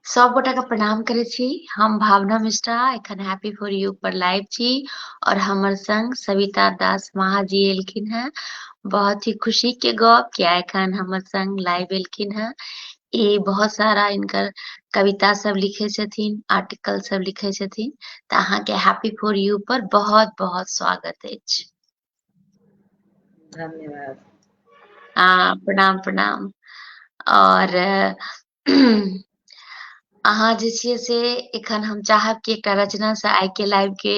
सब गोटा के प्रणाम करे छी। हम भावना मिश्रा एखन happy for U per live छी और हमर संग सविता दास महा जी एलखिन हैं। बहुत ही खुशी के गप कि एखन हमर संग लाइव एलखिन हैं। ई बहुत सारा इनकर कविता सब लिखे छथिन, आर्टिकल सब लिखे छथिन, त अहाँ के हैप्पी फॉर यू पर बहुत बहुत स्वागत अछि। धन्यवाद। प्रणाम प्रणाम। और अहाँ जे छियै से एखन हम चाहब कि एकटा रचना से आइ के लाइव के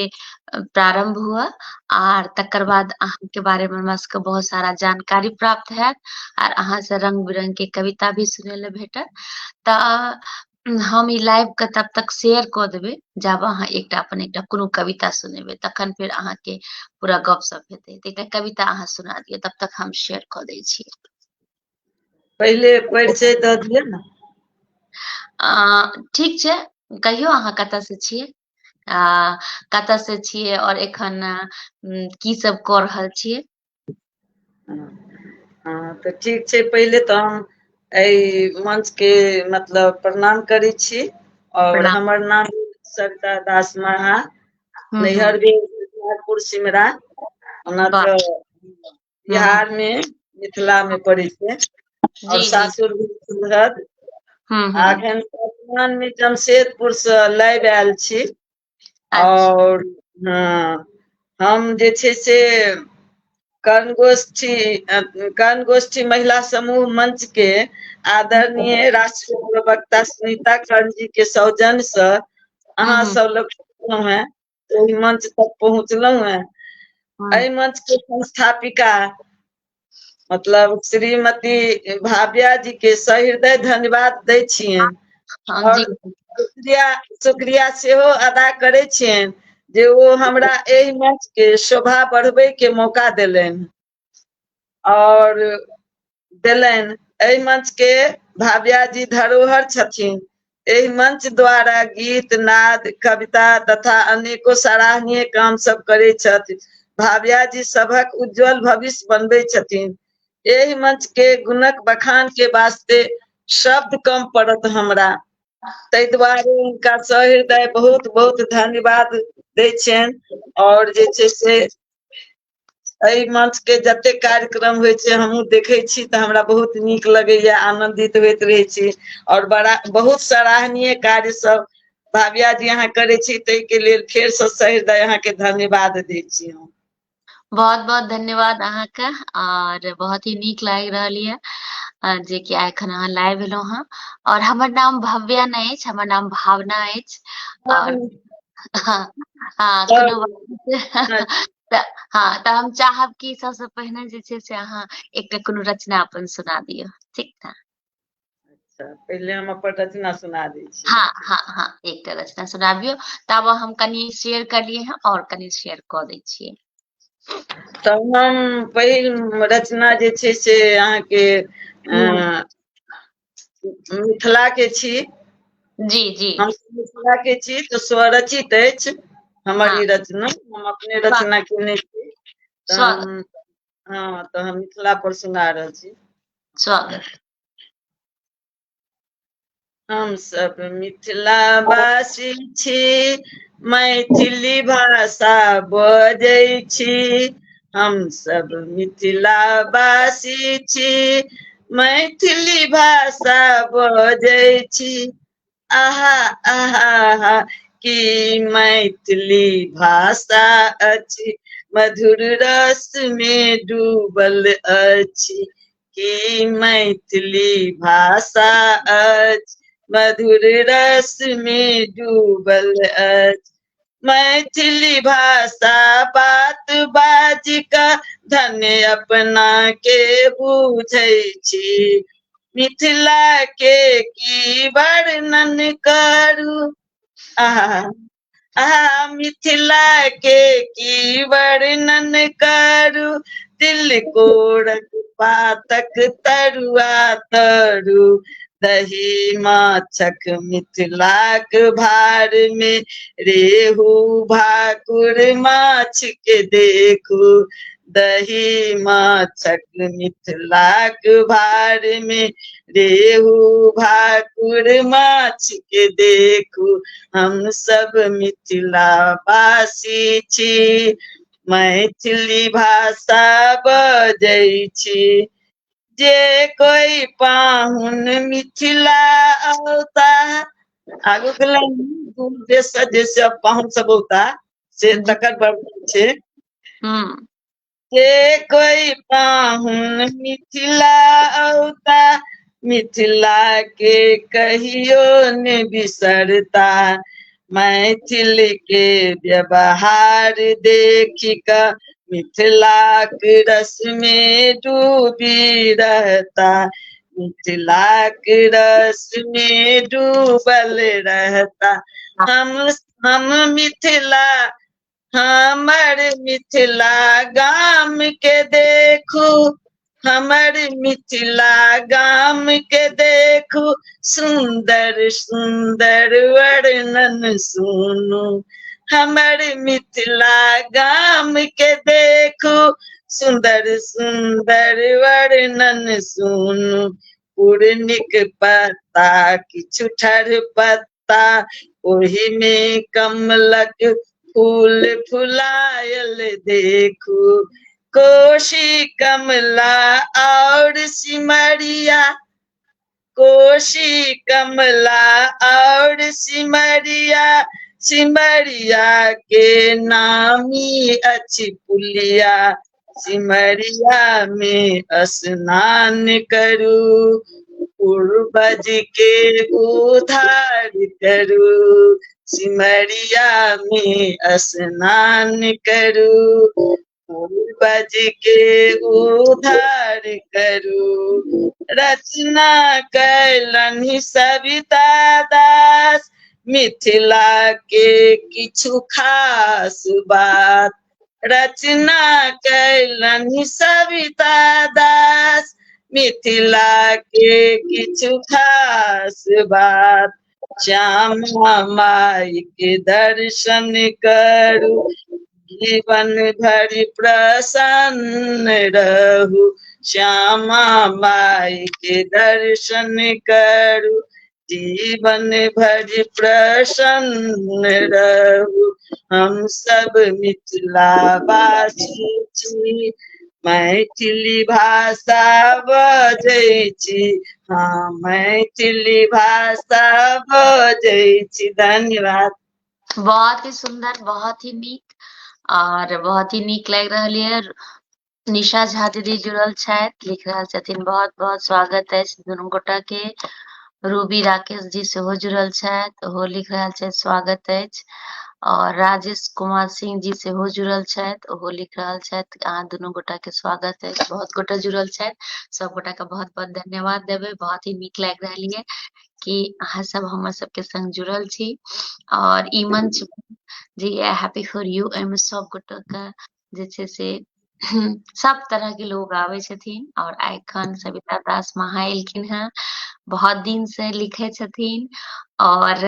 प्रारंभ हुआ आर तकर बाद अहाँ के बारे में हमरा सबके बहुत सारा जानकारी प्राप्त हैत आर अहाँ से रंग बिरंग के कविता भी सुनै ले भेटत। तऽ हम ई लाइव के तब तक शेयर कऽ देबै जब अहाँ एकटा अपन एकटा कोनो कविता सुनेबै, तखन फेर अहाँ के पूरा गपशप हेतै। तऽ एकटा कविता अहाँ सुना दियौ, तब तक हम शेयर कऽ दै छी। पहिले परिचय दऽ दिअ ने। ठीक छै, कहियौ अहाँ कतऽ से छियै, कतऽ से छियै और एखन की सब कऽ रहल छियै। तऽ ठीक छै, पहिले तऽ हम एहि मंच के मतलब प्रणाम करै छी और प्रणाम। हमर नाम सविता दास महा, हूँ। नैहर भेल झंझारपुर सिमरा, ओना वाह। तऽ हूँ हूँ। बिहार में मिथिला में पड़ै छै और जी जी। सासुर भेल सुरहर। हूँ। एखन वर्तमान में जमशेदपुर से लाइव आयल छी अच्छा। और हम जे छै से कर्णगोष्ठी महिला समूह मंच के आदरणीय राष्ट्रीय प्रवक्ता सुनीता कर्ण जी के सौजन्य से अहाँ हूँ सब लग पहुँचलहुँ हैं, ओहि मंच तक पहुँचलहुँ हैं। हूँ। एहि मंच के संस्थापिका मतलब श्रीमती भाव्या जी के सहृदय धन्यवाद दै छियनि हाँ जी। और शुक्रिया सेहो अदा करै छियनि जे ओ हमरा एहि मंच के शोभा बढ़बै के मौका देलनि और एहि मंच के भाव्या जी धरोहर छथिन। एहि मंच द्वारा गीत नाद कविता तथा अनेको सराहनीय काम सब करै छथि। भाव्या जी सभक उज्जवल भविष्य बनबै छथिन। एहि मंच के गुणक बखान के वास्ते शब्द कम पड़त हमरा, ताहि दुआरे हुनका सहृदय बहुत बहुत धन्यवाद दै छियनि। और जे छै से एहि मंच के जते कार्यक्रम होइ छै हमहूँ देखै छी तऽ हमरा बहुत नीक लगैया, आनंदित होइत रहै छी और बहुत सराहनीय कार्य सब भाव्या जी अहाँ करै छी, ताहि के लेल फेर से सहृदय अहाँ के धन्यवाद दै छी हम। बहुत बहुत धन्यवाद अहाँके और बहुत ही नीक लागि रहल ये जे कि एखन अहाँ लाइव एलहुँ हँ। और हमर नाम भव्या नहि अछि, हमर नाम भावना अछि। और हाँ, हाँ कोनो बात तऽ हाँ, तऽ हम चाहब कि सबसे पहिने जे छै से अहाँ एकटा कोनो रचना अपन सुना दियौ, ठीक ने। अच्छा, पहिले हम अपन रचना सुना दै छी। हाँ हाँ हाँ, एकटा रचना सुनाबियौ, तब हम कनि शेयर करलियै हैं और कनि शेयर कऽ दै छियै। तऽ हम पहिल रचना जे छै से अहाँके हम्म। मिथिला के छी। जी जी। हम मिथिला के छी तऽ स्वरचित अछि हमर हाँ। ई रचना, हम अपने रचना स्वागत। केने छी। तऽ स्वागत। हम मिथिला पर सुना रहल छी। स्वागत। हम सब मिथिला वासी छी, मैथिली भाषा बजै छी। हम सब मिथिला वासी छी, मैथिली भाषा बजै छी। आहा आहा हा की मैथिली भाषा अछि, मधुर रस में डूबल अछि। की मैथिली भाषा अछि, मधुर रस में डूबल अछि। मैथिली भाषा बात बाज कऽ धन्य अपना के बुझै छी। मिथिला के की वर्णन करू, आहा आहा मिथिला के की वर्णन करू, तिलकोरक पातक तरुआ तरू, दही माछक मिथिलाक भार में, रेहू भाकुर माछ के देखू। दही माछक मिथिलाक भार में, रेहू भाकुर माछ के देखू। हम सब मिथिला वासी छी, मैथिली भाषा बजै छी। जे कोई पाहुन मिथिला औता, आगू के लाइन दूर देश से जैसे पाहुन सब होता से जी। तकर वर्णन छे। हम्म। जे कोई पाहुन मिथिला औता, मिथिला के कहियो ने बिसरता। मैथिल के व्यवहार देखी का, मिथिलाक रस में डूबी रहता। मिथिलाक रस में डूबल रहता। हम मिथिला, हमर मिथिला गाम के देखू। हमर मिथिला गाम के देखू, सुंदर सुंदर वर्णन सुनू। हमर मिथिला गाम के देखू, सुंदर सुंदर वर्णन सुनू। पूर्णिक पत्ता किछु ठर पत्ता, ओहि में कमलक फूल फुलायल देखू। कोशी कमला और सिमरिया, कोशी कमला और सिमरिया, सिमरिया के नामी अछि पुलिया। सिमरिया में स्नान करू, पूर्वज के उद्धार करू। सिमरिया में स्नान करू, पूर्वज के उद्धार करू। रचना कैलनि सविता दास, मिथिला के किछु खास बात। रचना कैलनि सविता दास, मिथिला के किछु खास बात। श्यामा माई के दर्शन करू, जीवन भरि प्रसन्न रहू। श्यामा माई के दर्शन करू, जीवन भरि प्रसन्न रहू। हम सब मिथिला वासी छी, मैथिली भाषा बजै छी। हाँ, मैथिली भाषा बजै छी। धन्यवाद। बहुत ही सुंदर, बहुत ही नीक, और बहुत ही नीक लागि रहल ये। निशा झा दीदी जुड़ल छथि, लिख रहल छथिन बहुत बहुत स्वागत अछि दुनू गोटा के। रूबी राकेश जी सेहो जुड़ल छथि, ओहो लिख रहल छथि स्वागत अछि। और राजेश कुमार सिंह जी सेहो जुड़ल छथि, ओहो लिख रहल छथि अहाँ दुनू गोटा के स्वागत अछि। बहुत गोटा जुड़ल छथि, सब गोटा के बहुत बहुत धन्यवाद देबै। बहुत ही नीक लागि रहल ये कि अहाँ सब हमर सबके संग जुड़ल छी। और ई मंच जी हैप्पी फॉर यू, एहिमे सब गोटा के जे छै से सब तरह के लोग आबै छथिन। और एखन सविता दास महा एलखिन हेँ, बहुत दिन से लिखे छथिन, और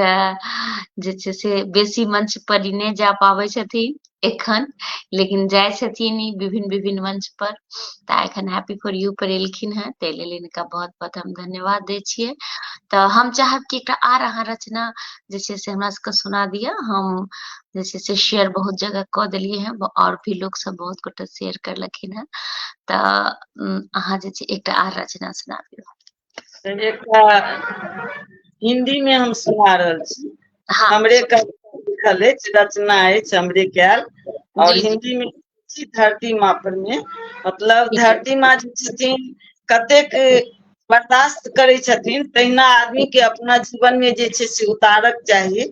जे छै से बेसी मंच पर ई नहि जा पाबै छथिन एखन, लेकिन जाइ छथिन ई विभिन्न विभिन्न मंच पर। तऽ एखन हैप्पी फॉर यू पर एलखिन हेँ, ताहि लेल हिनका बहुत बहुत हम धन्यवाद दै छियै। तऽ हम चाहब कि एकटा आर अहाँ रचना जे छै से हमरा सबके सुना दिअ। हम जे छै से शेयर बहुत जगह कऽ देलियै हैं, और भी लोग सब बहुत गोटे शेयर करलखिन हैं। तऽ अहाँ जे छै एकटा आर रचना सुनाबियौ। एकटा हिंदी में हम सुना रहल छी। हाँ, हमरे लिखल अछि, रचना अछि हमरे कैल, और जी जी हिंदी में धरती माँ पर में। मतलब ठीक है। धरती माँ जे छथिन कतेक बर्दाश्त करै छथिन, तहिना आदमी के अपना जीवन में जे छै से उतारक चाही।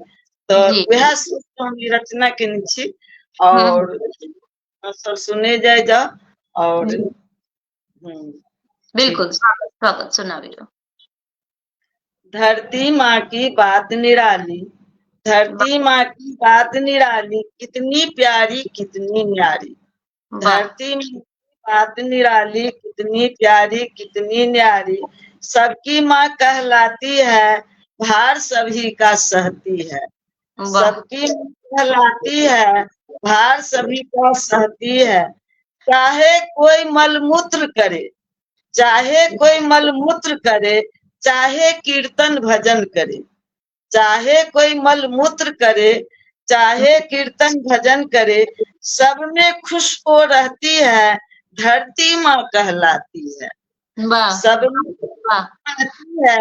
तो जी वएह सोच के हम ई रचना केने छी। हम्म, और सब सुने जाए और जी ठीक। बिल्कुल, स्वागत स्वागत, सुनाबियौ। धरती माँ की बात निराली, धरती माँ की बात निराली, कितनी प्यारी कितनी न्यारी। वाह, धरती माँ की बात निराली, कितनी प्यारी कितनी न्यारी। सबकी माँ कहलाती है, भार सभी का सहती है। वाह सबकी माँ कहलाती है, भार सभी का सहती है। चाहे कोई मलमूत्र करे, चाहे कोई मलमूत्र करे, चाहे कीर्तन भजन करे, चाहे कोई मलमूत्र करे, चाहे कीर्तन भजन करे, सब में खुश वो रहती है, धरती माँ कहलाती है। वाह सब में वाह कहलाती है,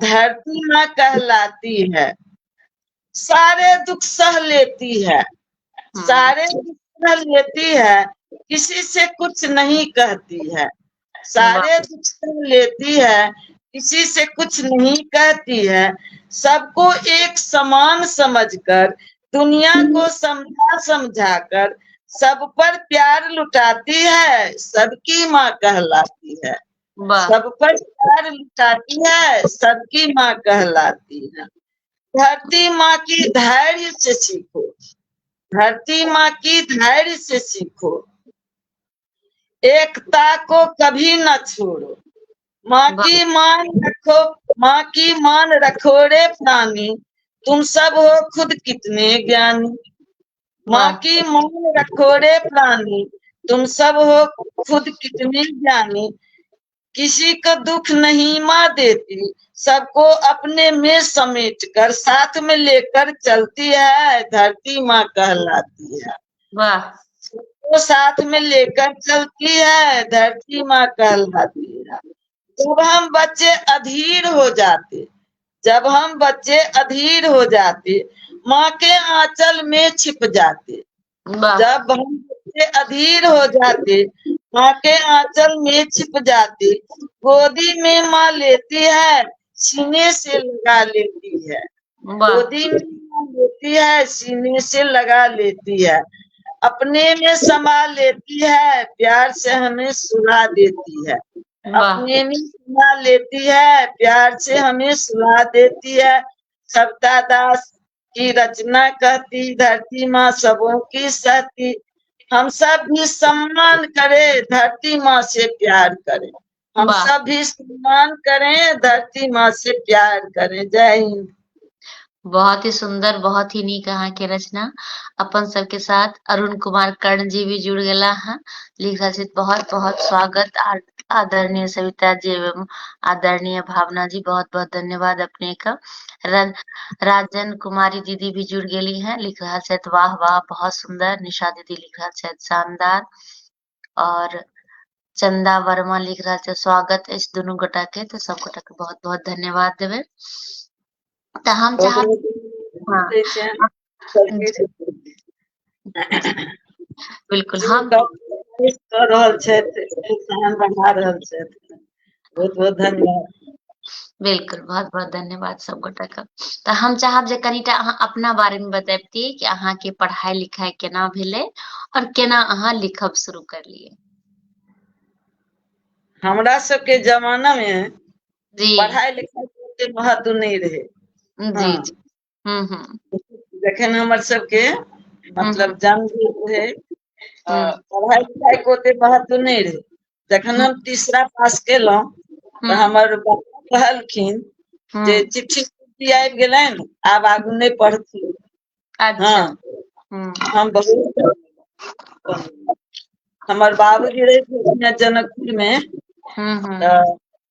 धरती माँ कहलाती है। सारे दुख सह लेती है, सारे दुख सह लेती है, किसी से कुछ नहीं कहती है। सारे दुख सह लेती है, किसी से कुछ नहीं कहती है। सबको एक समान समझकर, दुनिया को समझा समझाकर, सब पर प्यार लुटाती है, सबकी माँ कहलाती है। वाह सब पर प्यार लुटाती है, सबकी माँ कहलाती है। धरती माँ की धैर्य से सीखो, धरती माँ की धैर्य से सीखो, एकता को कभी न छोड़ो। माँ की मान रखो, माँ की मान रखो रे प्राणी, तुम सब हो खुद कितने ज्ञानी। माँ की मान रखो रे प्राणी, तुम सब हो खुद कितने ज्ञानी। किसी को दुख नहीं माँ देती, सबको अपने में समेट कर साथ में लेकर चलती है, धरती माँ कहलाती है। वाह सबको साथ में लेकर चलती है, धरती माँ कहलाती है। जब हम बच्चे अधीर हो जाते, जब हम बच्चे अधीर हो जाते, माँ के आंचल में छिप जाते। वाह जब हम बच्चे अधीर हो जाते, माँ के आंचल में छिप जाते, गोदी में माँ लेती है, सीने से लगा लेती है। वाह गोदी में माँ लेती है, सीने से लगा लेती है। अपने में समा लेती है, प्यार से हमें सुला देती है। वाह अपने में समा लेती है, प्यार से हमें सुला देती है। सविता दास की रचना कहती, धरती माँ सबों की सहती। हम सब भी सम्मान करें, धरती माँ से प्यार करें। हम वाह सब भी सम्मान करें, धरती माँ से प्यार करें। जय हिंद। बहुत ही सुंदर, बहुत ही नीक अहाँ के रचना। अपन सबके साथ अरुण कुमार कर्ण जी भी जुड़ गेला हैं। लिखा छै बहुत बहुत स्वागत। आदरणीय सविता जी एवं आदरणीय भावना जी, बहुत बहुत धन्यवाद अपने का। राजन कुमारी दीदी भी जुड़ गेली हैं, लिख रहा छै वाह वाह बहुत सुंदर। निशा दीदी लिख रहा छै शानदार। और चंदा वर्मा लिख रहा छै स्वागत इस दुनू गोटा के, तो सब गोटा के बहुत बहुत धन्यवाद देवे। तो हम चाहब हाँ बिल्कुल हम कर रहल छथि, प्रोत्साहन बढ़ा रहल छथि, बहुत बहुत धन्यवाद। बिल्कुल बहुत बहुत धन्यवाद सब गोटा का। तो हम चाहब जे कनिटा अहाँ अपना बारे में बताबतियै कि अहाँ के पढ़ाई लिखाई केना भेलै और केना अहाँ लिखब शुरू करलियै। हमरा सबके जमाना में जी पढ़ाई लिखाई के ओते महत्व नहीं रहे। जी हाँ, जी जखन हमर सबके मतलब जन्म रहे, पढ़ाई लिखाई के ओते महत्व नहीं रहे। जखन हम तीसरा पास केलहुँ तो हमर बाबा कहलखिन जे चिट्ठी आबि गेलनि, आब आगू नहीं पढ़थिन। अच्छा हम बहुत हमर बाबूजी रहे जनकपुर में,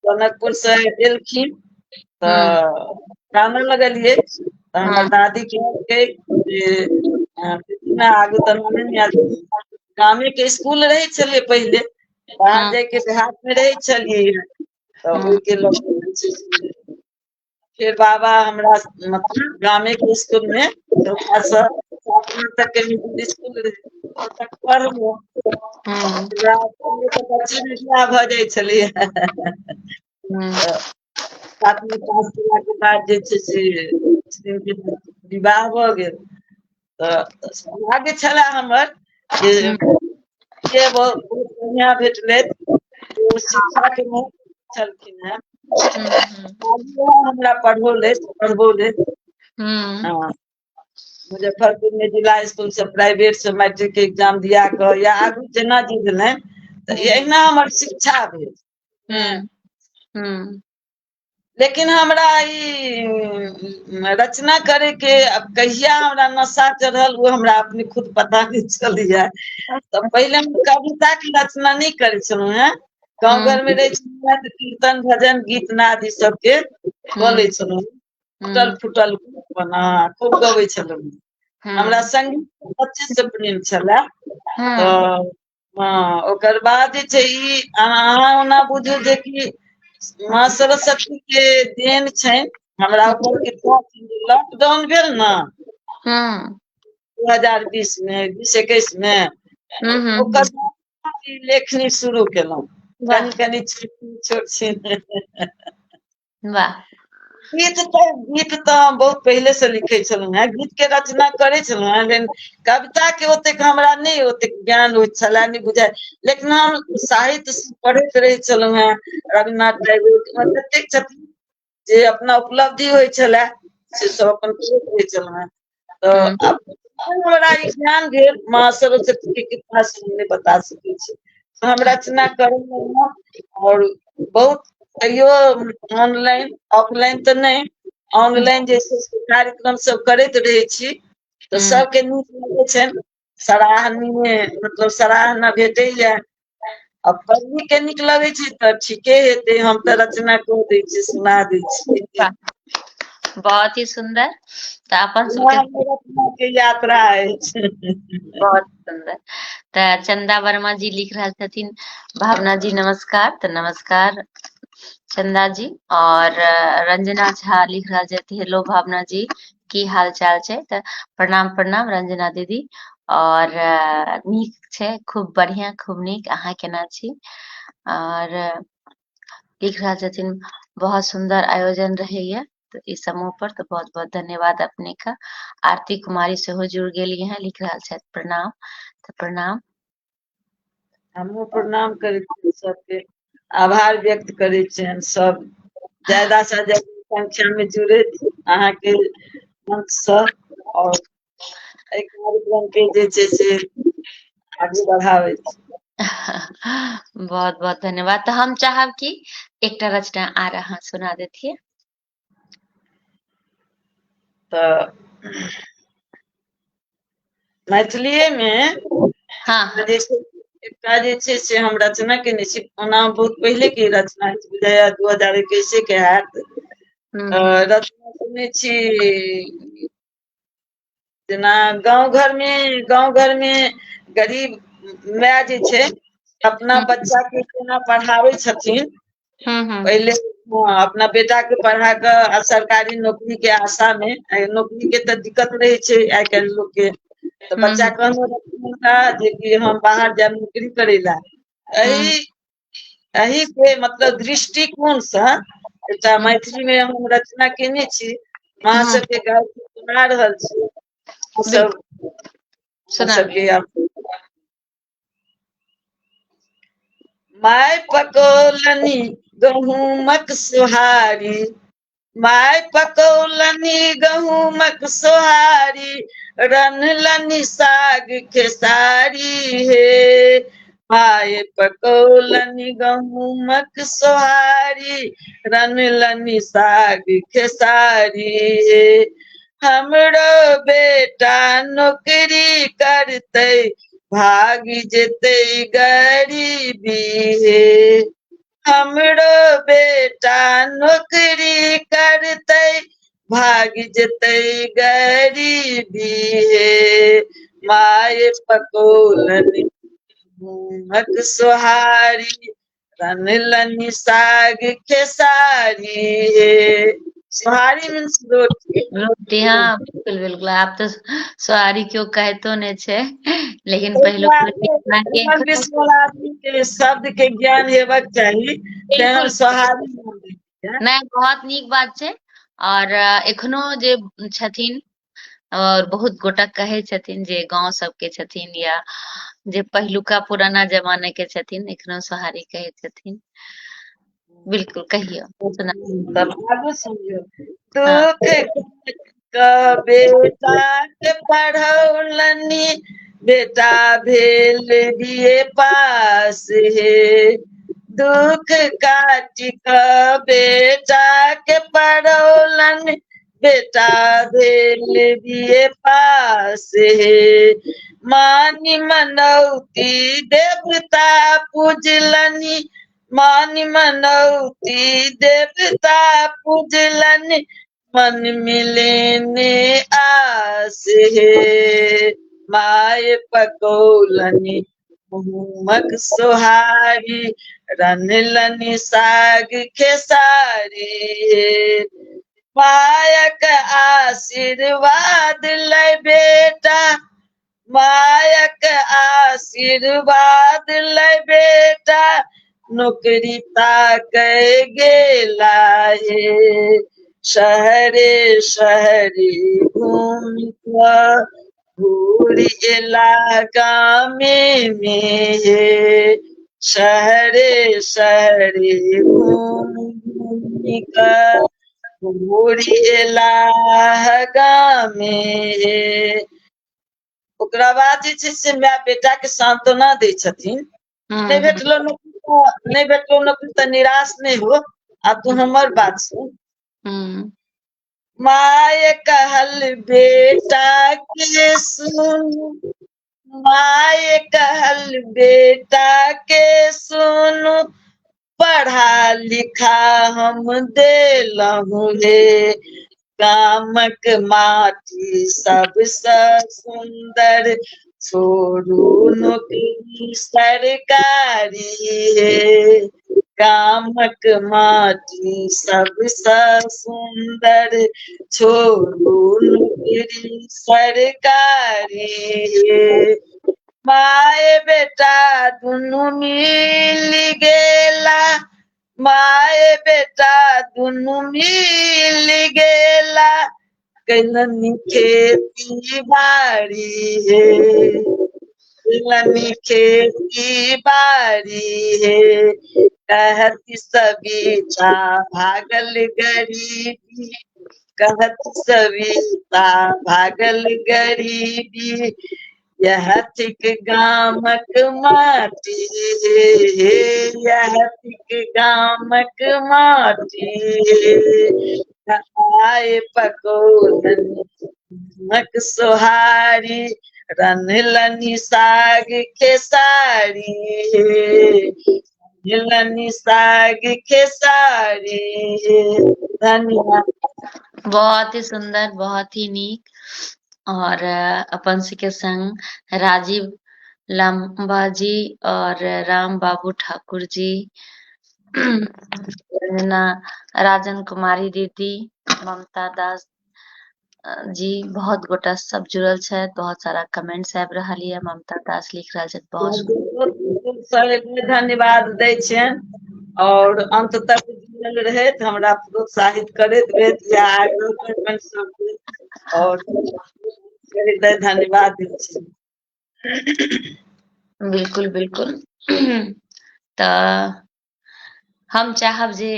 जनकपुर से एलखिन तो कानऽ लगलिए। तो हमर दादी के आगू तो गामे के स्कूल रहे छलिए पहले, बाहर जाके देहात में रहे छलिए, तो ओके लोग फिर बाबा हमरा मतलब गामे के स्कूल में चौथा से सातवां तक के मिडिल स्कूल रहे, तक पढ़लहुँ। बच्चे में बियाह भ जाइ छलिए। सातवीं पास केला के बाद जे छै से विवाह भ गेल। तो भाग्य छले हमर जे बहुत बढ़िया भेटलथि, ओ शिक्षा के छलखिन हैं, हमरा पढ़बौलथि। मुजफ्फरपुर में जिला स्कूल से प्राइवेट से मैट्रिक के एग्जाम दिया कर या आगू जेना जी देलनि, तो एहिना हमर शिक्षा भेल। लेकिन हमरा रचना करे के अब कहिया हमरा नशा चढ़ल वो हमरा अपने खुद पता नहीं चल जाए। तो पहले हम कविता की रचना नहीं करे छलू हैं। गाँव घर में रहे तो कीर्तन भजन गीत नाद ई सबके बोले छलू, फुटल फुटल बना खूब गवे छलू। हमरा संगीत बच्चे से प्रेम छला। तो हाँ ओकर बाद जे छै ई अहाँ ओना बुझू जे कि माँ सरस्वती के देन छै हमरा ऊपर के। लॉकडाउन भेल ना 2020 में 2021 में ओकर बाद लेखनी शुरू केलहुँ कनी कनी छोट छीन। वाह गीत तो बहुत पहले से लिखे छलू हैं, गीत के रचना करे छलू हैं, लेकिन कविता के ओतेक हमरा नहीं ओतेक ज्ञान हो छला नहीं बुझाय। लेकिन हम साहित्य पढ़ैत रहे छलू हैं, रविन्द्रनाथ टैगोर जतेक छथिन जे अपना उपलब्धि होइ छला से सब अपन पढ़ैत रहे छलू हैं। तो अब हमरा ई ज्ञान भेल माँ सरस्वती के कृपा से हमने बता सकै छी। तो हम रचना करें और बहुत तैयो ऑनलाइन ऑफलाइन तो नहीं, ऑनलाइन जैसे कार्यक्रम सब करैत रहे छी तो सबके नीक लगे छनि, सराहनीय मतलब सराहना भेटैया। अब पढ़ी के नीक लगे छै तो ठीके हेतै, हम तो रचना कह दै छी सुना दै छी। बहुत ही सुंदर। तो अपन रचना के यात्रा अछि। बहुत सुंदर। तो चंदा वर्मा जी लिख रहा छथिन, भावना जी नमस्कार। तो नमस्कार चंदा जी। और रंजना झा लिख रहा छथिन, हेलो भावना जी की हाल चाल छै। तो प्रणाम प्रणाम रंजना दीदी। और नीक छै, खूब बढ़िया खूब नीक, अहाँ केना छी। और लिख रहा छथिन बहुत सुंदर आयोजन रहैया तो इस समूह पर, तो बहुत बहुत धन्यवाद अपने का। आरती कुमारी सेहो जुड़ गेली हैं, लिख रहा छथि प्रणाम। तो प्रणाम। हमहूँ प्रणाम करै छी, सबके आभार व्यक्त करै छियनि सब ज्यादा से ज्यादा संख्या में जुड़े अहाँके मंच से और एहि कार्यक्रम के जे छै से आगे बढ़ावे छी। बहुत बहुत धन्यवाद। तो हम चाहब कि एकटा रचना आ रहा सुना देतिए। तो मैथिलीये में हाँ जैसे एकटा जे छै से हम रचना केने छी, ओना बहुत पहले के रचना बुझाइया 2021 के हैत। रचना केने छी जेना गाँव घर में गरीब माय जे छै अपना बच्चा के केना पढ़ाबै छथिन। पहले अपना बेटा के पढ़ा के सरकारी नौकरी के आशा में, नौकरी के तो दिक्कत रहे छै आइ काल्हि लोग के, तो बच्चा कहने था जे कि हम बाहर जाब नौकरी करे ला। एही के मतलब दृष्टिकोण से एकटा मैथिली में हम रचना केने छी, अहाँ सबके गाय सुना रहल छी। सब सबके माय पकौलनी गहूमक सोहारी, माय पकौलनी गहूमक सोहारी, रन्हलनी साग खेसारी हे। माय पकौलनी गहूमक सोहारी, रन्हलनी साग खेसारी हे। हमरो बेटा नौकरी करतै, भागी जेतै गरीबी हे। हमरो बेटा नौकरी करतै, भाग जेतै गरीबी हे। माय पकौलनी गहूमक सोहारी, रन्हलनी साग खेसारी हे। सोहारी मीन्स रोटी। रोटी, हाँ बिल्कुल बिल्कुल। आप तो सोहारी क्यों कहतो ने छे, लेकिन पहले आदमी के शब्द के ज्ञान हेबाक चाही, तेहन सोहारी नहीं बहुत नीक बात छै। और एखनो जे छथिन और बहुत गोटा कहे छथिन जे गांव सब के छथिन या जे पहिलुका पुराना जमाने के छथिन एखनो सोहारी कहे छथिन। बिल्कुल कहियो सुना। तब आगू सुनियो। दुख बेटा के पढ़ौलनी, बेटा भेल बीए पास हे। दुख काटी क बेटा के पढ़ौलन बेटा भेल दिए पास हे मानी मनौती देवता पूजलनी मानी मनौती देवता पूजलनी मन मिलेने आस हे माय पकौलनी मग सोहारी रनलनी साग खेसारी मायक आशीर्वाद ले बेटा मायक आशीर्वाद ले बेटा नौकरी ताक गेला हे शहरे शहरे घूम घूरी एला गामे में हे शहरे शहरे घूम घूरी एला गामे हे ओकरा बाद जे छै से माय बेटा के सांत्वना दै छथिन नहीं भेटलो नौकरी तो निराश नहीं हो आ तू हमर बात सुन माय कहल बेटा के सुन माय कहल बेटा के सुन पढ़ा लिखा हम देलहु रे गामक माटी सबसे सुंदर छोड़ू नौकरी सरकारी है गामक माटी सबसे सुंदर छोड़ू नौकरी सरकारी है माय बेटा दुनू मिल गेला माय बेटा दुनू मिल गेला कैलनी खेती बाड़ी है कैलनी खेती बाड़ी है कहती सविता भागल गरीबी कहती सविता भागल गरीबी यह थिक गामक माटी हे यह थिक गामक माटी आए पकौलन मक सोहारी रनलनी साग खेसारी रनलनी साग खेसारी धन्यवाद। बहुत ही सुंदर बहुत ही नीक और अपन के संग राजीव लांबा जी और राम बाबू ठाकुर जी राजन कुमारी दीदी ममता दास जी बहुत गोटा सब जुड़ल छथि बहुत सारा कमेंट्स आबि रहल ये ममता दास लिख रहल छथि बहुत धन्यवाद दै छियनि और अंत तक जुड़ल रहैत हमरा प्रोत्साहित करैत रहैत या आग्रह सबके और धन्यवाद दै छी। बिल्कुल बिल्कुल तो हम चाहब जे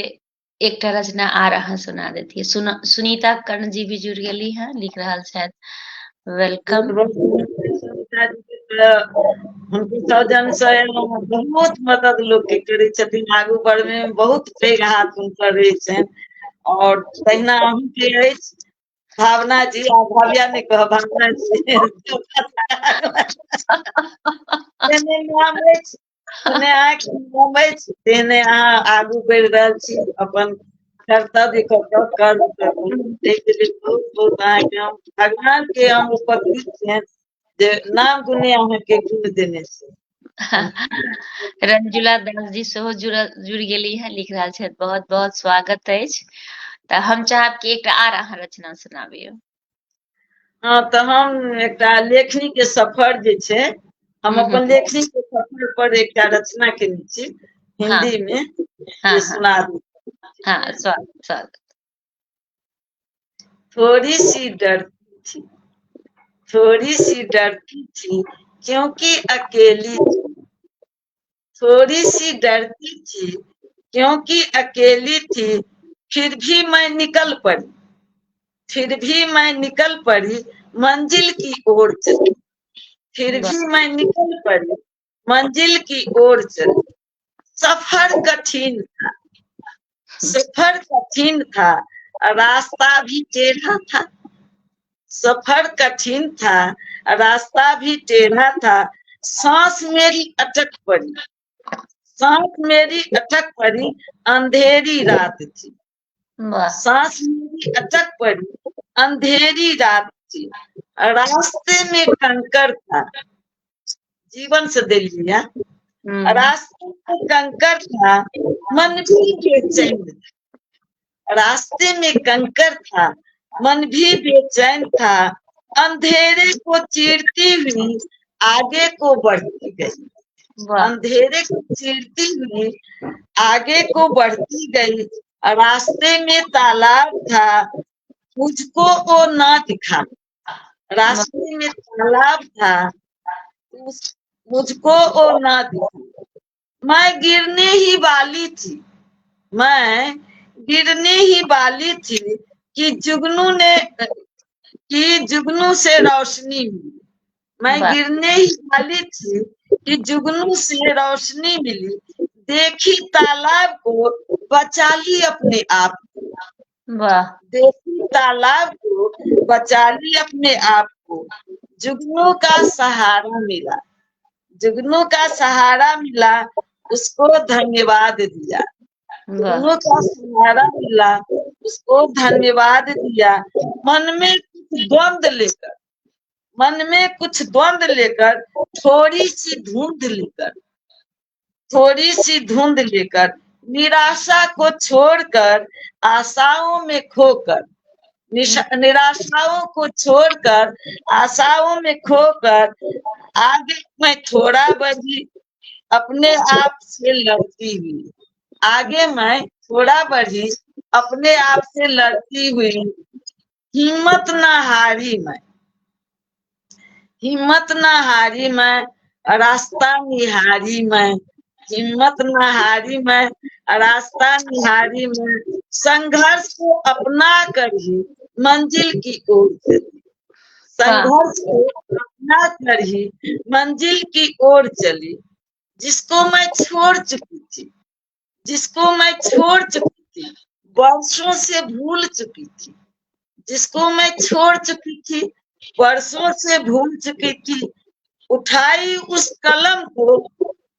एकटा रचना आर अहाँ सुना देतियै सुनीता कर्ण जी भी जुड़ गेली हैं लिख रहल छथि वेलकम हुनके सौजन से बहुत मदद लोग के करे छथिन आगू बढ़ने में बहुत पैघ हाथ हुनकर रहै छनि और तहिना अहूँके अछि भावना जी आ भाविया ने कह भावना जी तेहने अहाँ आगू बढ़ि रहल छी अपन कर्तव्य कर बहुत बहुत अहाँके हम भगवान के हम उपकृत छियनि जे नाम गुने अहाँके गुण देने छी। रंजुला दास जी सेहो जुड़ गेली है लिख रहल छथि बहुत बहुत स्वागत अछि तऽ हम चाहब कि एकटा आर अहाँ रचना सुनाबियौ। हाँ तऽ हम एकटा लेखनी के सफर जे छै हम अपन लेखनी के सफर पर एकटा रचना केने छी हिंदी में सुना दी। हाँ स्वागत। थोड़ी सी डरती थी क्योंकि अकेली थी थोड़ी सी डरती थी क्योंकि अकेली थी फिर भी मैं निकल पड़ी मंजिल की ओर चली फिर भी मैं निकल पड़ी मंजिल की ओर चली सफर कठिन था, सफर कठिन था, रास्ता भी टेढ़ा था। सफर कठिन था, रास्ता भी टेढ़ा था। सांस मेरी अटक पड़ी, सांस मेरी अटक पड़ी, अंधेरी रात थी। वाह सांस मेरी अटक पड़ी, अंधेरी रात थी। रास्ते में कंकर था, जीवन से दे लिया। रास्ते में कंकर था, मन भी बेचैन था। रास्ते में कंकर था, मन भी बेचैन था। अंधेरे को चीरती हुई आगे को बढ़ती गई, वाह अंधेरे को चीरती हुई आगे को बढ़ती गई। रास्ते में तालाब था, मुझको वो ना दिखा। रास्ते में तालाब था, मुझको वो ना दिखा। मैं गिरने ही वाली थी, मैं गिरने ही वाली थी कि जुगनू से रोशनी मिली। मैं वाह गिरने ही वाली थी कि जुगनू से रोशनी मिली। देखी तालाब को, बचा ली अपने आप को। वाह देखी तालाब को, बचा ली अपने आप को। जुगनू का सहारा मिला, जुगनू का सहारा मिला, उसको धन्यवाद दिया। वाह जुगनू का सहारा मिला, उसको धन्यवाद दिया। मन में कुछ द्वंद लेकर, मन में कुछ द्वंद लेकर, थोड़ी सी धुंध लेकर, थोड़ी सी धुंध लेकर, निराशा को छोड़कर आशाओं में खोकर, निराशाओं को छोड़कर आशाओं में खोकर, आगे मैं थोड़ा बढ़ी अपने आप से लड़ती हुई। आगे मैं थोड़ा बढ़ी अपने आप से लड़ती हुई। हिम्मत न हारी मैं, हिम्मत न हारी मैं, रास्ता निहारी मैं। हिम्मत न हारी मैं, रास्ता निहारी मैं। संघर्ष को अपना कर ही मंजिल की ओर चली, संघर्ष को अपना कर ही मंजिल की ओर चली। जिसको मैं छोड़ चुकी थी, जिसको मैं छोड़ चुकी थी, वर्षों से भूल चुकी थी। जिसको मैं छोड़ चुकी थी, वर्षों से भूल चुकी थी। उठाई उस कलम को,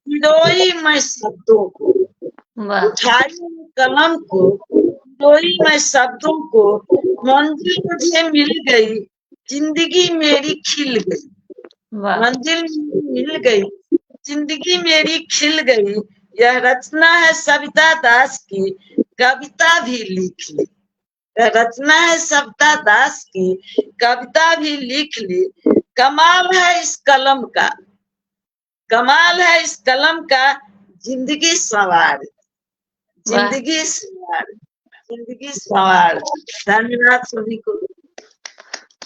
पिरोई मैं शब्दों को। वाह उठाई उस कलम को, पिरोई मैं शब्दों को। मंजिल मुझे मिल गई, जिंदगी मेरी खिल गई। वाह मंजिल मिल गई, जिंदगी मेरी खिल गई। यह रचना है सविता दास की, कविता भी लिख ली। यह रचना है सविता दास की, कविता भी लिख ली। कमाल है इस कलम का, कमाल है इस कलम का, जिंदगी सवार, वाह जिंदगी सवार, जिंदगी सवार। धन्यवाद सभी को।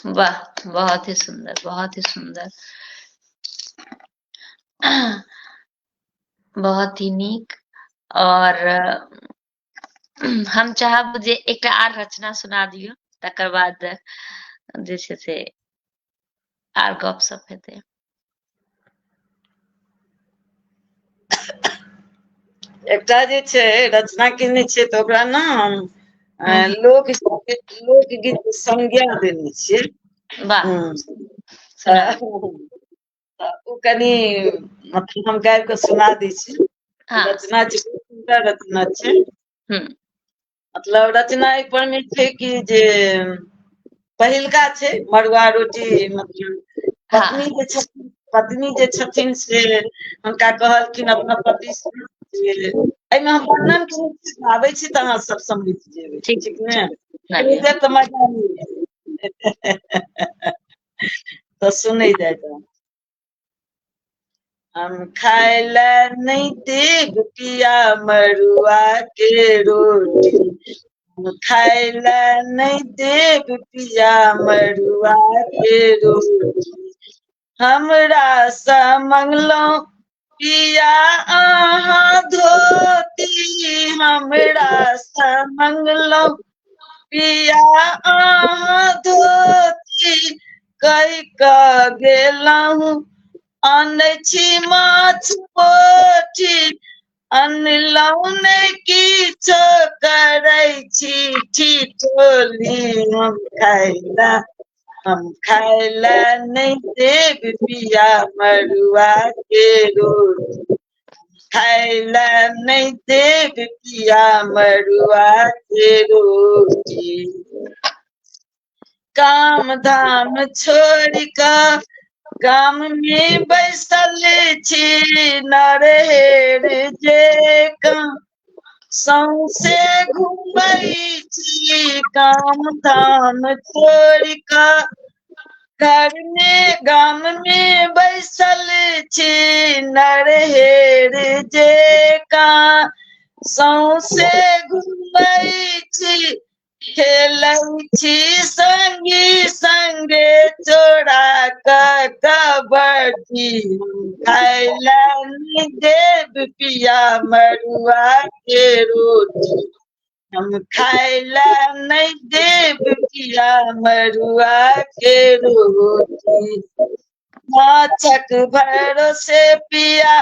वाह बहुत ही सुंदर, बहुत ही सुंदर। बहुत ही नीक। और हम चाहब जे एकटा आर रचना सुना दियो, तकर बाद जे छै से आर गपशप हेतै। एकटा जे छै रचना केने छियै तऽ ओकरा नाम लोकगीत संज्ञा देने छियै। वाह सुना ओ कनी मतलब हम गाबि कऽ सुना दै छी। हाँ रचना छै, सुन्दर रचना छै। मतलब रचना एहि पर में छै कि जे पहिलका छै मड़ुआ रोटी, मतलब पत्नी जे छथिन, पत्नी जे छथिन से हुनका कहलखिन अपना पति से। एहिमे हम वर्णन आबै छी तऽ अहाँ सब समझ जेबै, ठीक ने? तऽ मजा तो सुनै जाए। हम खाए ला नहीं देब पिया मड़ुआ के रोटी, हम खाए ला नहीं देब पिया मड़ुआ के रोटी। हमरा सा मंगलो पिया अहाँ धोती, हमरा सा मंगलो पिया अहाँ धोती। कहि कऽ गेलहुँ आनै छी माछ पोठी, अनलौने किछो करै छी ठिठोली हम खाइला नहीं देव पिया मरुआ के रोटी खाइला नहीं देव पिया मरुआ के रोटी काम धाम छोड़ कर गाम में बैसल छी नरहेर जे सौसे घूमै छी काम धाम छोड़ कर गाम में बैसल छी नरहेर जे सौसे घूमै छी खेलै छी संगी संगे चोरा कबड्डी खाइला नहीं देव पिया मरुआ के रोटी हम खाइला नहीं देव पिया मरुआ के रोटी माछक भरोसे पिया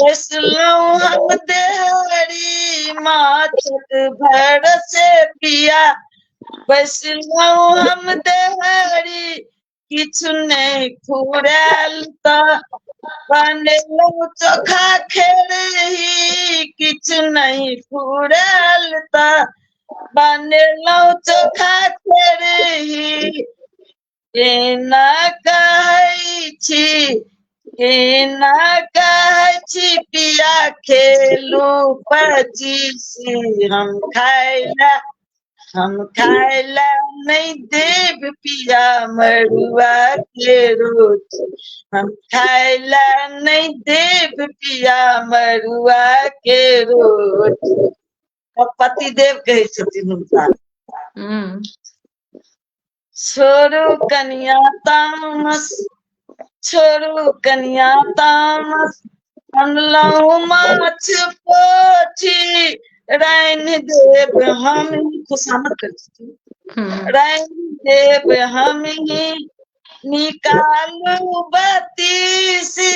बैसलौं हम देहरी माछक भरोसे पिया बैसलौं हम देहरी किछु नहीं फुरायल तऽ बनेलौं चोखा खेरही किछु नहीं फुरायल तऽ बनेलौं चोखा खेरही एना कहै छी पिया खेलू पचीसी हम खाइला नहीं देव पिया मरुआ के रोटी हम खाइला नहीं देव पिया मरुआ के रोटी पति देव कहै छथिन हुनका छोड़ू कनिया तामस छोड़ू कनिया तामस अनलौं माछ पोठी रान्हि देव हम खुशामद कर रान्हि देव हमही निकालू बतीसी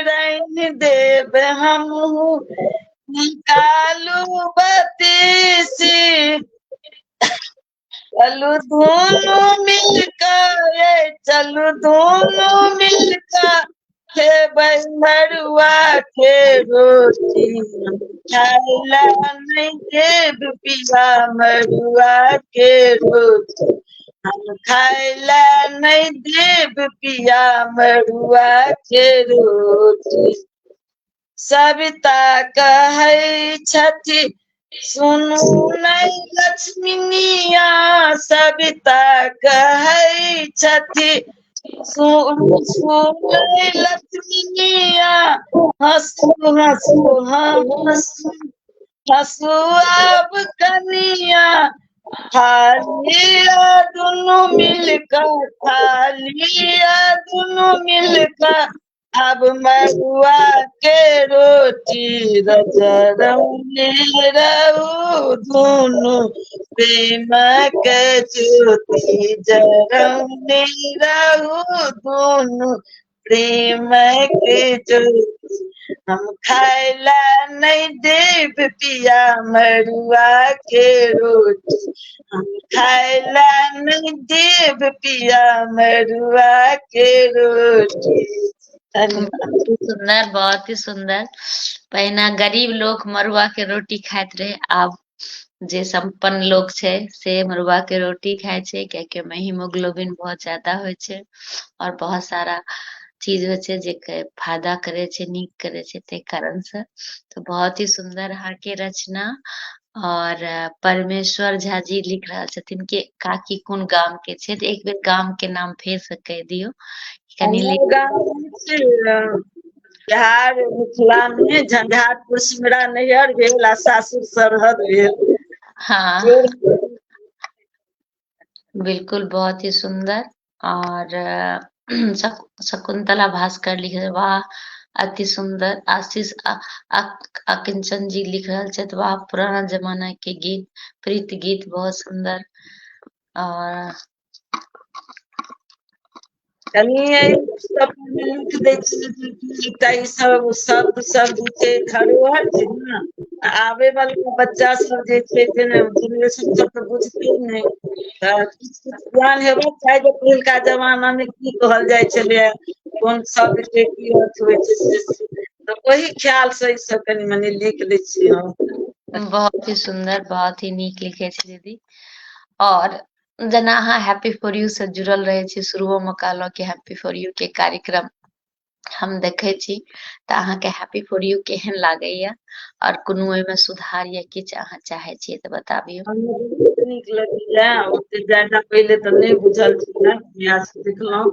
रान्हि देव हमहू निकालू बतीसी चलू दोनों मिलकर चलू दोनों मिलकर खेबै मरुआ के रोटी खाइला नहीं देव पिया मरुआ के रोटी हम खाइला नहीं देव पिया मरुआ के रोटी सविता कहै छथि सुनू नहीं लक्ष्मीनिया सविता कहै छथि सुनू नहीं लक्ष्मीनिया हंसू हंसू हंसू हंसू अब कनिया थालिया दोनों मिलकर थालिया दोनों मिलकर अब मरुआ के रोटी रजरौले रहू धुनु प्रेम के ज्योति जरौले रहू धुनु प्रेम के ज्योति हम खाइला नहीं देव पिया मरुआ के रोटी हम खाइला नहीं देव पिया मरुआ के रोटी सुंदर बहुत ही सुंदर पहिना गरीब लोग मरुआ के रोटी खाइत रहे आब जे संपन्न लोग छै से मरुआ के रोटी खाय छै कियाकि में हीमोग्लोबिन बहुत ज्यादा होय छै और बहुत सारा चीज होय छै जे फायदा करे छै नीक करे छै ते कारण से तो बहुत ही सुंदर अहाँ के रचना और परमेश्वर झा जी लिख रहल छथिन कि काकी कोन गाम के छै एक बेर गाम के नाम फेर से कह दियौ कनी बिहार मिथिला में झंझारपुर सिमरा नैहर भेल आ सासुर सरहद भेल। हाँ बिल्कुल बहुत ही सुंदर और शकुंतला भास्कर लिखे वाह अति सुंदर आशीष अकिंचन जी लिख रहल छथि वाह पुराना जमाना के गीत प्रीत गीत बहुत सुंदर और कनिए सब लिख दै छियै कि एकटा ई सब शब्द सब जे छै धरोहर छै ने, आबे वाला बच्चा सब जे छै जेनरेशन सब तऽ बुझते नहि, तऽ किछु ज्ञान हेबाक चाही जे पहिलका जमाना में की कहल जाइ छलै, कोन शब्द के की अर्थ होइ छै तऽ ओहि ख्याल से ई सब कनि मनि लिख लै छियै हम। बहुत ही सुंदर, बहुत ही नीक लिखे छी दीदी। और जेना अहाँ हैप्पी फॉर यू से जुड़ल रहे छी, शुरुओ में कहलहुँ कि हैप्पी फॉर यू के कार्यक्रम हम देखे छी, तऽ अहाँके हैप्पी फॉर यू केहन लागैया, और कोनो ओहिमे सुधार या किछु अहाँ चाहे छियै तऽ बताबियौ। हमरा बहुत नीक लगैया, ओते ज्यादा पहिले तऽ नहि बुझल छलै, प्रयास देखलहुँ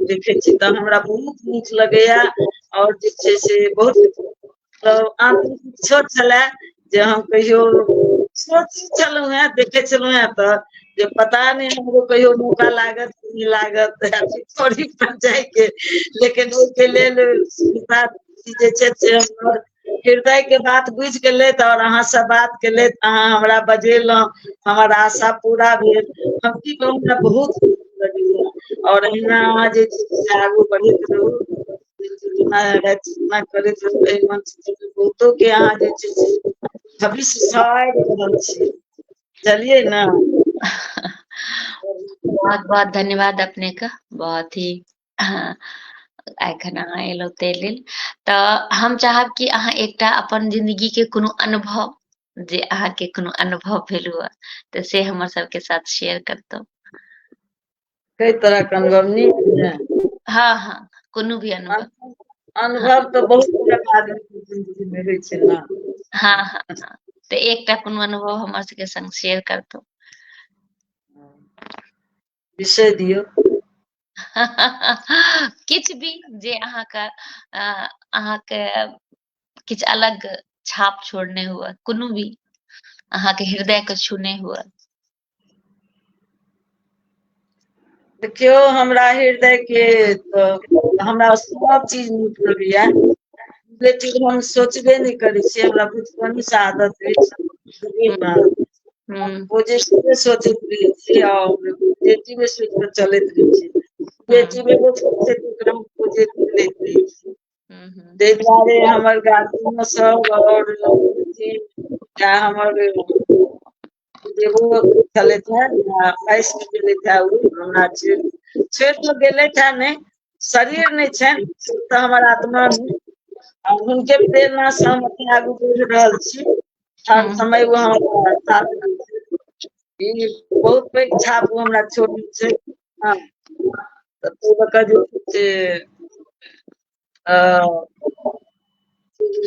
देखै छी तऽ हमरा बहुत नीक लगैया, और जे छै से बहुत आंतरिक इच्छो छलै जे हम कहियो सोचै छलहुँ हेँ, देखै छलहुँ हेँ तऽ जे पता नहि हमरो कहियो मौका लागत कि नहि लागत हैप्पी फॉर यू पर जायके, लेकिन ओहिके लेल सीता जी जे छै से हमर हृदय के बात बुझि गेलथि और अहाँ से बात केलथि, अहाँ हमरा बजेलहुँ, हमर आशा पूरा भेल, हम की कहू हमरा बहुत नीक लगैया। और अहिना अहाँ जे छै से आगू बढ़ैत रहू, रचना करैत रहू, एहि मंच बहुतो के अहाँ जे छै से भविष्य संवारि रहल छी, बुझलियै ने। बहुत बहुत धन्यवाद अपने का, बहुत ही एखन अहाँ एलहुँ ताहि लेल। तऽ हम चाहब कि अहाँ एकटा अपन जिंदगी के कोनो अनुभव, जे अहाँके कोनो अनुभव भेल हुए तऽ से हमर सबके साथ शेयर करतौ। कई तरह के अनुभव नीक ने। हाँ हाँ, कोनो भी अनुभव। हाँ अनुभव तऽ बहुत तरहक आदमी के जिंदगी में होइ छै ने। हाँ हाँ हाँ, तऽ एकटा कोनो अनुभव हमर सबके संग शेयर करतौ। विषय दियौ। किछु भी जे अहाँके किछु अलग छाप छोड़ने हुए, कोनो भी अहाँके हृदय के छूने हुए। देखियौ हमरा हृदय के तऽ हमरा सब चीज नीक लगैया, जे चीज हम सोचबे नहि करै छियै, हमरा बचपने से आदत अछि ने, हम्म पॉजिटिवे सोचैत रहै छी और पॉजिटिवे सोच के चलैत रहै छी, हम्म नेगेटिव एगो सोच छै तऽ ओकरा हम पॉजिटिव लैत रहै छी। हम्म ताहि दुआरे हमर गार्जियनो सब और या हमर जेहो छलैथ हे, 22 में गेलैथ हे ओ, हमरा छोड़ि कऽ गेलैथ हे नहि, शरीर नहि छनि तऽ हमर आत्मा नहि, आ हुनके प्रेरणा से हम एते आगू बढ़ि रहल छी, हर हम्म समय ओ हमरा साथ दै छथि। ई बहुत पैघ छाप ओ हमरा छोड़ने छै। हाँ, तऽ ताहि लऽ कऽ जे छै से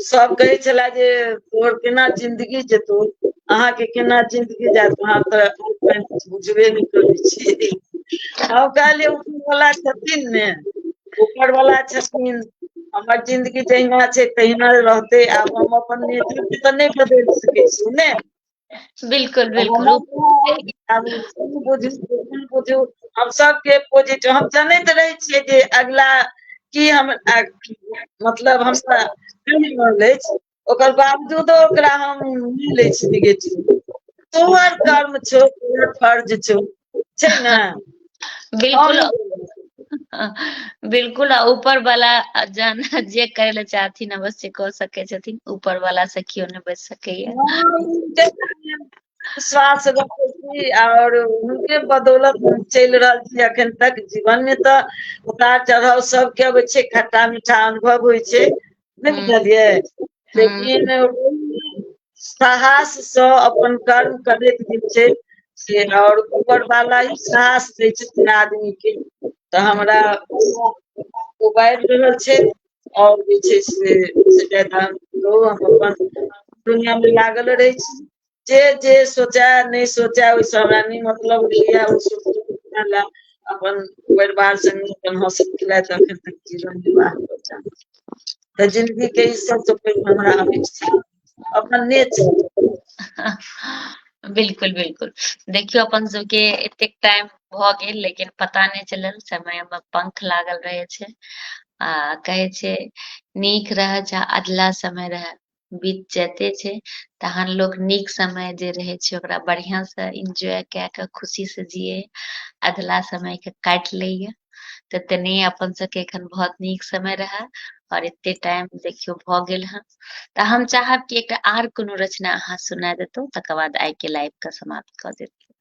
सब कहै छले जे तोहर केना जिन्दगी जेतौ, अहाँके केना जिन्दगी जायत, अहाँ तऽ किछु बुझबे नहि करै छियै। हम कहलियै ऊपर वला छथिन ने, ऊपर वला छथिन, हमर जिंदगी जहिना छै तहिना रहतै, आब हम अपन नेचर के तऽ नहि बदलि सकै छियै ने। बिल्कुल बिल्कुल। आब बुझू हम सबके पॉजिटिव, हम जनैत रहै छियै जे अगला की हम मतलब हमरा कहि रहल अछि, ओकर बावजूदो ओकरा हम नहि लै छी निगेटिव। तोहर कर्म छौ, तोहर फर्ज छौ, छै ने। हम बिल्कुल बिल्कुल, ऊपर वाला जान जे करै ले चाहथिन अवश्य कऽ सकै छथिन, ऊपर वाला से केओ नहि बचि सकैया। विश्वास रखै छी और हुनके बदौलत हम चलि रहल छी अखन तक। जीवन में तऽ उतार चढ़ाव सबके अबै छै, खट्टा मीठा अनुभव होइ छै, नहि हम्म बुझलियै, हम्म लेकिन साहससँ अपन कर्म करैत जे छै से, और ऊपर वाला ही साहस दै छथिन आदमी के, तऽ हमरा उबारि रहल छै। और जे छै से ज्यादा हम अपन दुनिया में लागल रहै छी, जे सोचे नहि सोचे ओहिसँ हमरा नहि मतलब रहैया, अपन परिवार संगे अपन हँसत खेलाइत अखन तक जीवन निर्वाह करऽ चाहै छी। तऽ जिंदगी के ई सबसँ पैघ हमरा अपेक्षा अपन नेचर। बिल्कुल बिल्कुल, देखियौ अपन सबके एतेक टाइम भऽ गेल, लेकिन पता नहि चलल, समय मे पंख लागल रहे छै। आ कहै छै नीक रहै चाहे अधला समय रहै, बीत जाइते छै। तहन लोक नीक समय जे रहै छै ओकरा बढ़ियां से एन्जॉय कए कऽ खुशी से जियै, अधला समय के काटि लैये। तऽ तेने अपन सबके एखन बहुत नीक समय रहे और एते टाइम देखियो भ गेल हँ। तऽ हम चाहब कि एकटा आर कोनो रचना अहाँ सुना देतौ, तकर बाद आइ के लाइव के समाप्त कऽ देतौ।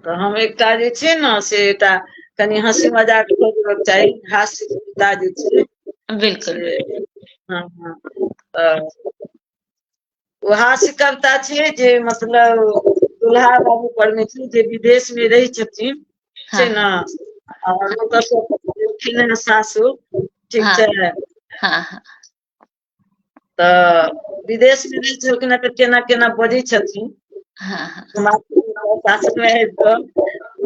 तऽ हम एकटा जे छै ने से एकटा कनि हँसी मजाक खोजबाक चाही, हास्य कविता जे छै बिल्कुल से हाँ ओ हास्य कविता छै जे मतलब दुल्हा बाबू परमेश्वरी जे विदेश में रही छथिन हाँ से ने, और हुनकर सब एलखिन हँ सासुर, ठीक हाँ छै। हाँ हाँ तऽ विदेश में रहै छलखिन हँ तऽ केना केना बजै छथिन हाँ हाँ सासुर में आबि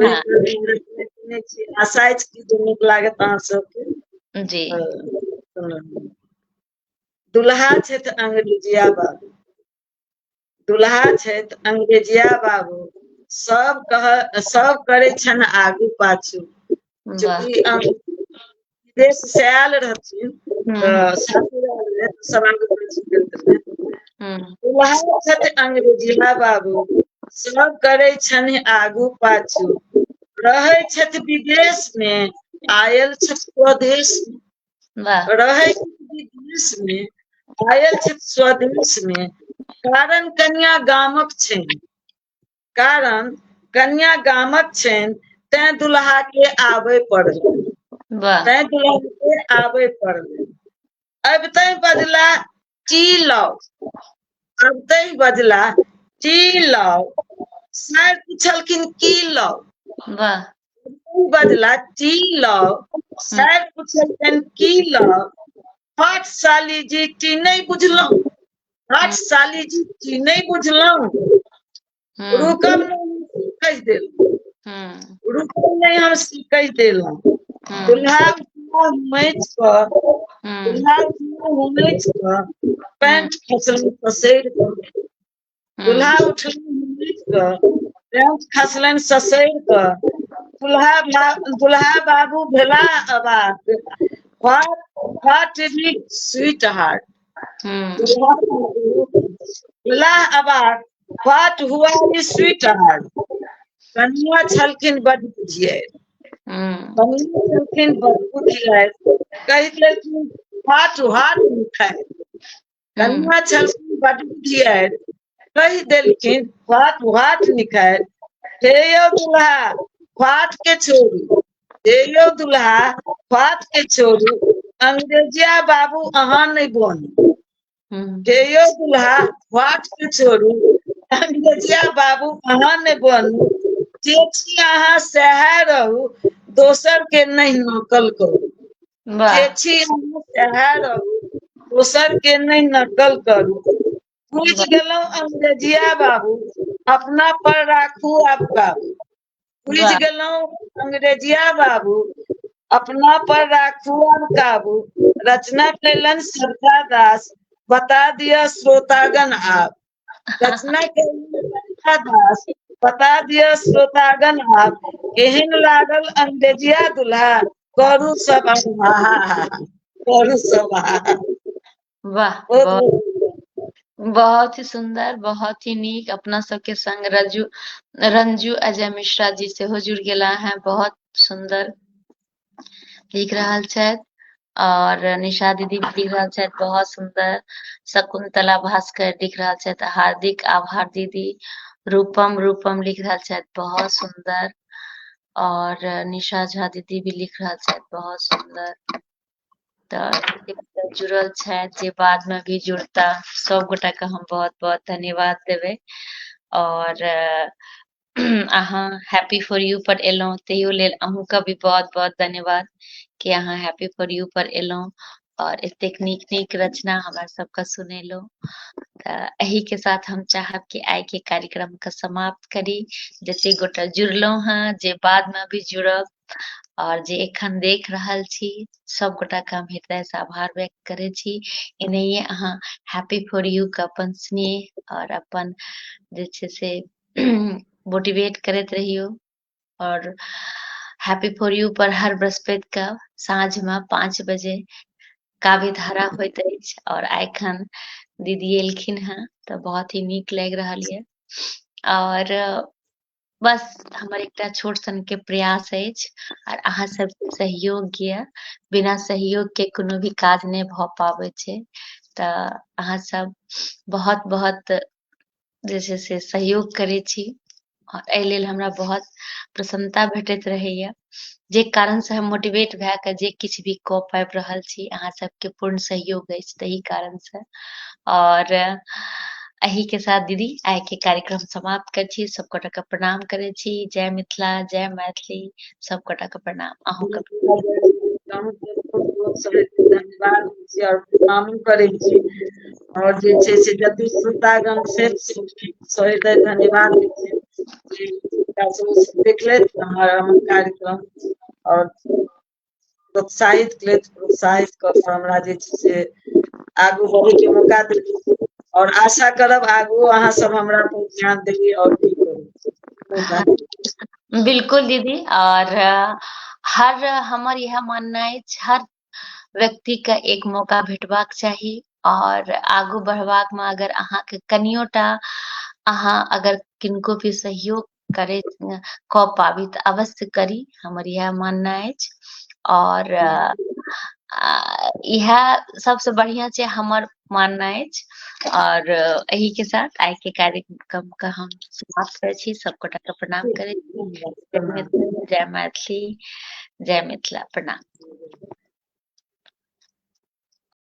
हाँ कऽ आशा अछि कि जे नीक लागत अहाँ सबके। जी दुल्हा छथि अंग्रेजिया बाबू, दुल्हा छथि अंग्रेजिया बाबू, सब करै छनि आगू पाछू, वाह चूँकि विदेश से आयल रहथिन हम्म तऽ सासुर आयल रहै तऽ सब आगू पाछू करैत रहै। हम्म दुल्हा छथि अंग्रेजिया बाबू, सब करै छनि आगू पाछू, रहै छथि विदेश में आयल छथि स्वदेश में, वाह रहै छथि विदेश में आयल छथि स्वदेश में, कारण कनिया गामक छनि, कारण कनिया गामक छनि, तें दुल्हा के आबे पड़लनि, वाह तें दुल्हा के आबे पड़लनि। अबितहि बजला ची लाउ, अबितहि बजला ची लाउ, सायर पुछलखिन की लाउ, वाह बजला ची लाउ, हम्म सायर पुछलखिन की लाउ, पाठशाली जी ची नहीं बुझलहुँ, हम्म पाठशाली जी ची नहीं बुझलहुँ, हम्म रुकब नहीं कहि देलहुँ, हम्म रुकब नहीं हम कहि देलहुँ। हम्म दुल्हा उठला हुमैच कऽ, हम्म दुल्हा उठला हुमैच कऽ, हम्म पैंट खसलनि पसैर कऽ, दुल्हा हम्म उठलनि हुमैच कऽ, पैंट खसलनि ससैर कऽ, दुल्हा बाबू भेलाह अवाक, व्हाट नीक स्वीट हार्ट, हम्म दुल्हा बाबू भेलाह अवाक, व्हाट हुआ स्वीट हार्ट, कनिया छलखिन बड़ बुधियरि, हम्म कनिया छलखिन बड़ बुधियरि, कहि देलखिन हाट मिठाई, हम्म कनिया छलखिन बड़ बुधियरि, कहि देलखिन व्हाट निखारि, हे यौ दुल्हा व्हाट के छोड़ू, हे यौ दुल्हा व्हाट के छोड़ू, अंग्रेजिया बाबू अहाँ नहि बनू, हम्म हे यौ दुल्हा व्हाट के छोड़ू, अंग्रेजिया बाबू अहाँ नहि बनू, जे छी अहाँ सएह रहू, दोसर के नहीं नकल करू, वाह जे छी अहाँ सएह रहू, दोसर के नहीं नकल करू, बुझि वाह गेलहुँ अंग्रेजिया बाबू अपना पर राखू आब काबू, बुझि वाह गेलहुँ अंग्रेजिया बाबू अपना पर राखू आब काबू, रचना कैलनि सरधा दास, बता दिअ श्रोतागण आप, रचना कैलनि सरधा दास, बता दिअ श्रोतागण आप, केहन लागल अंग्रेजिया दुल्हा, करू सब आहा, करू सब आहा। वाह बहुत बहुत ही सुंदर, बहुत ही नीक। अपना सबके संग रंजू अजय मिश्रा जी सेहो जुड़ गेला हैं, बहुत सुंदर लिख रहल छथि, और निशा दीदी भी लिख रहल छथि बहुत सुंदर, शकुंतला भास्कर लिख रहल छथि हार्दिक आभार दीदी, रूपम लिख रहल छथि बहुत सुंदर, और निशा झा दीदी भी लिख रहल छथि बहुत सुंदर। तऽ जुड़ल छथि, जे बाद में भी जुड़ता, सब गोटा के हम बहुत बहुत धन्यवाद देबै। और अहाँ हैप्पी फॉर यू पर एलहुं, तैयो लेल अहूँके भी बहुत बहुत धन्यवाद कि अहाँ हैप्पी फॉर यू पर एलहुं और एतेक नीक नीक रचना हमरा सबके सुनेलहुँ। तऽ एही के साथ हम चाहब कि आइ के कार्यक्रम के समाप्त करी। जते गोटा जुड़लहुँ हैं, जे बाद में भी जुड़ब, और जे एखन देख रहल छी, सब गोटा के हम हृदय से आभार व्यक्त करे छी। एनाहिए अहाँ हैप्पी फॉर यू के अपन स्नेह और अपन जे छै से मोटिवेट करैत रहियो। और हैप्पी फॉर यू पर हर बृहस्पति के साँझ में 5 बजे काव्य धारा होइत अछि, और एखन दीदी एलखिन हैं तऽ बहुत ही नीक लागि रहल ये। और बस हमर एकटा छोट सन के प्रयास अछि और अहाँ सबके सहयोग यऽ। बिना सहयोग के कोनो भी काज नहि भऽ पाबै छै। तऽ अहाँ सब बहुत बहुत जे छै से सहयोग करै छी और एहि लेल हमरा बहुत प्रसन्नता भेटैत रहैया, जे कारण से हम मोटिवेट भए कऽ जे किछु भी कऽ पाबि रहल छी अहाँ सबके पूर्ण सहयोग अछि ताहि कारण से। और एही के साथ दीदी आइ के कार्यक्रम समाप्त करै छी। सबगोटा के प्रणाम करै छी। जय मिथिला, जय मैथिली, सबगोटा के प्रणाम। अहूँके धन्यवाद और प्रणाम करै छी। और जे छै से जदि श्रोतागण से हृदय धन्यवाद देखलेत हमर कार्यक्रम और प्रोत्साहित कऽ कऽ हमरा जे छै से आगू बढ़े के मौका देलियै और आशा करब आगू अहाँ सब हमरा पर ध्यान देलियै और की करू। बिल्कुल दीदी। और हर हमर यह मानना अछि हर व्यक्ति के एक मौका भेटबाक चाही और आगू बढ़बाक मे अगर अहाँके कनियोटा अहाँ अगर किनको भी सहयोग करे कऽ पाबी तऽ अवश्य करी, हमर यह मानना अछि। और इएह सबसे बढ़िया छै हमर मानना अछि। और एही के साथ आइ के कार्यक्रम का हम समाप्त करै छी। सबगोटा के प्रणाम करै छी। जय मैथिली, जय मैथिली, जय मिथिला, प्रणाम।